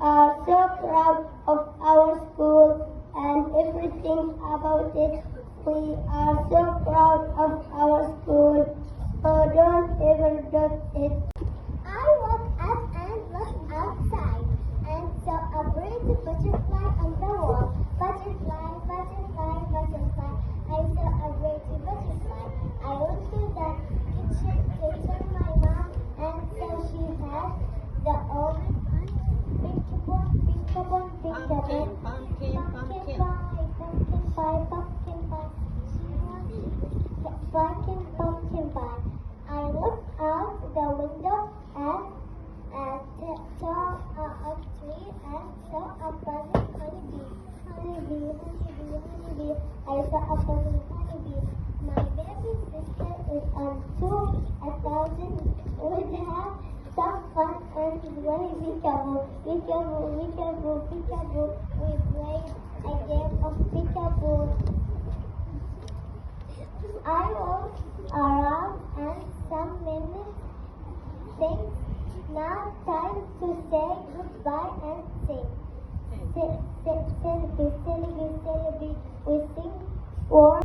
are so proud of our school and everything about it. We are so proud of our school, so don't ever doubt it. I woke up and looked outside and saw a pretty butterfly on the wall. Butterfly, butterfly, butterfly. I saw a pretty butterfly. I went to the kitchen to tell my mom, and so she had the old pinkable, pinkable, pinkable, pumpkin pie, pumpkin pie, pumpkin pie. Pumpkin pie. I looked out the window and saw a tree and saw a buzzing honeybee. Honeybee, honeybee, honeybee. I saw a buzzing honeybee. My baby sister is on tour 1,000 would have some fun and very peekaboo. Peekaboo, peekaboo, peekaboo. We played a game of peekaboo. I walked around and some minutes things. Now time to say goodbye and sing. Celebrate, celebrate, celebrate. We sing for